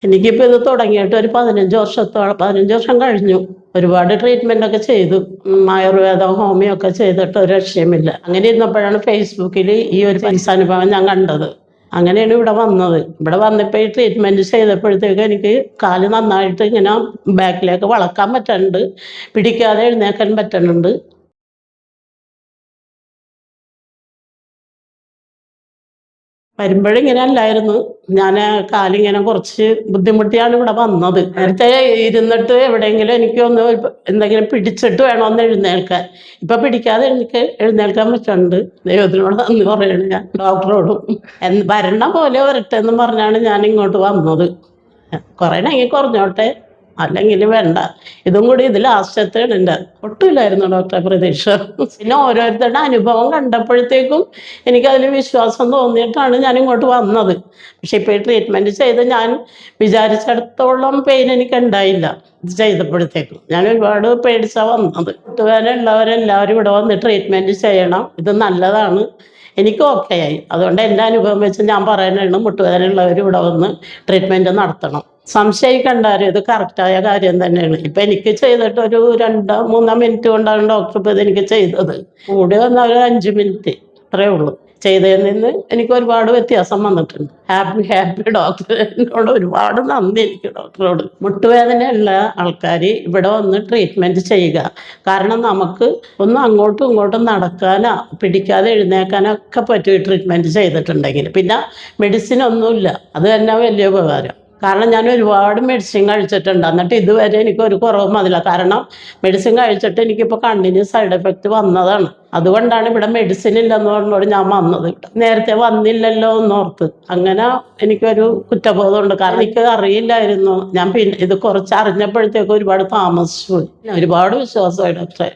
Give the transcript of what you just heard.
എനിക്കിപ്പോൾ ഇത് തുടങ്ങിയിട്ട് ഒരു 15 വർഷം കഴിഞ്ഞു. ഒരുപാട് ട്രീറ്റ്മെൻ്റൊക്കെ ചെയ്തു. ആയുർവേദം, ഹോമിയോ ഒക്കെ ചെയ്തിട്ട് ഒരു രക്ഷയുമില്ല. അങ്ങനെ ഇരുന്നപ്പോഴാണ് ഫേസ്ബുക്കിൽ ഈ ഒരു അനുഭവം ഞാൻ കണ്ടത്. അങ്ങനെയാണ് ഇവിടെ വന്നത്. ഇവിടെ വന്നപ്പോൾ ഈ ട്രീറ്റ്മെൻറ്റ് ചെയ്തപ്പോഴത്തേക്ക് എനിക്ക് കാല് നന്നായിട്ട് ഇങ്ങനെ ബാക്കിലേക്ക് വളക്കാൻ പറ്റുന്നുണ്ട്, പിടിക്കാതെ എഴുന്നേക്കാൻ പറ്റുന്നുണ്ട്. വരുമ്പോഴിങ്ങനെ അല്ലായിരുന്നു. ഞാൻ കാലിങ്ങനെ കുറച്ച് ബുദ്ധിമുട്ടിയാണ് ഇവിടെ വന്നത്. നേരത്തെ ഇരുന്നിട്ട് എവിടെയെങ്കിലും എനിക്കൊന്ന് എന്തെങ്കിലും പിടിച്ചിട്ട് വേണമെന്ന് എഴുന്നേൽക്കാൻ. ഇപ്പം പിടിക്കാതെ എനിക്ക് എഴുന്നേൽക്കാൻ പറ്റുന്നുണ്ട്. ദൈവത്തിനോട് നന്ദി പറയണം ഞാൻ ഡോക്ടറോടും. വരണ പോലെ വരട്ടെ എന്ന് പറഞ്ഞാണ് ഞാൻ ഇങ്ങോട്ട് വന്നത്. കുറയണമെങ്കിൽ കുറഞ്ഞോട്ടെ, അല്ലെങ്കിൽ വേണ്ട. ഇതും കൂടി ഇത് ലാസ്റ്റത്തെയാണ് എൻ്റെ. ഒട്ടുമില്ലായിരുന്നു ഡോക്ടറെ പ്രതീക്ഷ. പിന്നെ ഓരോരുത്തരുടെ അനുഭവം കണ്ടപ്പോഴത്തേക്കും എനിക്കതിൽ വിശ്വാസം തോന്നിയിട്ടാണ് ഞാൻ ഇങ്ങോട്ട് വന്നത്. പക്ഷെ ഇപ്പോൾ ഈ ട്രീറ്റ്മെൻറ്റ് ചെയ്ത് ഞാൻ വിചാരിച്ചിടത്തോളം പെയിൻ എനിക്ക് ഉണ്ടായില്ല. ഇത് ചെയ്തപ്പോഴത്തേക്കും ഞാൻ ഒരുപാട് പേടിച്ചാണ് വന്നത്. മുട്ടുവേദനയുള്ളവരെല്ലാവരും ഇവിടെ വന്ന് ട്രീറ്റ്മെൻറ്റ് ചെയ്യണം, ഇത് നല്ലതാണ്. എനിക്ക് ഓക്കെ ആയി. അതുകൊണ്ട് എൻ്റെ അനുഭവം വെച്ച് ഞാൻ പറയുന്നതാണ്, മുട്ടുവേദനയുള്ളവർ ഇവിടെ വന്ന് ട്രീറ്റ്മെൻറ്റ് നടത്തണം. സംശയിക്കണ്ടാരും, ഇത് കറക്റ്റായ കാര്യം തന്നെയാണ്. ഇപ്പം എനിക്ക് ചെയ്തിട്ട് ഒരു 2-3 മിനിറ്റ് കൊണ്ടാണ് ഡോക്ടർ ഇപ്പോൾ ഇതെനിക്ക് ചെയ്തത്. കൂടി വന്നാൽ ഒരു 5 മിനിറ്റ് അത്രയേ ഉള്ളൂ. ചെയ്തതിൽ നിന്ന് എനിക്ക് ഒരുപാട് വ്യത്യാസം വന്നിട്ടുണ്ട്. Happy doctor. എന്നോട് ഒരുപാട് നന്ദി എനിക്ക് ഡോക്ടറോട്. മുട്ടുവേദനയുള്ള ആൾക്കാർ ഇവിടെ വന്ന് ട്രീറ്റ്മെൻറ്റ് ചെയ്യുക. കാരണം നമുക്ക് ഒന്ന് അങ്ങോട്ടും ഇങ്ങോട്ടും നടക്കാനോ പിടിക്കാതെ എഴുന്നേക്കാനോ ഒക്കെ പറ്റും ഈ ട്രീറ്റ്മെൻറ്റ് ചെയ്തിട്ടുണ്ടെങ്കിൽ. പിന്നെ മെഡിസിൻ ഒന്നുമില്ല, അത് തന്നെ വലിയ ഉപകാരം. കാരണം ഞാൻ ഒരുപാട് മെഡിസിൻ കഴിച്ചിട്ടുണ്ട്, എന്നിട്ട് ഇതുവരെ എനിക്കൊരു കുറവും വന്നില്ല. കാരണം മെഡിസിൻ കഴിച്ചിട്ട് എനിക്കിപ്പോൾ കണ്ടിന്യൂസ് സൈഡ് എഫക്റ്റ് വന്നതാണ്. അതുകൊണ്ടാണ് ഇവിടെ മെഡിസിൻ ഇല്ലെന്ന് പറഞ്ഞോട് ഞാൻ വന്നത്. നേരത്തെ വന്നില്ലല്ലോ എന്നോർത്ത് അങ്ങനെ എനിക്കൊരു കുറ്റബോധമുണ്ട്. കാരണം എനിക്ക് അറിയില്ലായിരുന്നു. ഞാൻ പിന്നെ ഇത് കുറച്ച് അറിഞ്ഞപ്പോഴത്തേക്ക് ഒരുപാട് താമസിച്ചു. ഒരുപാട് വിശ്വാസമായി ഡോക്ടറെ.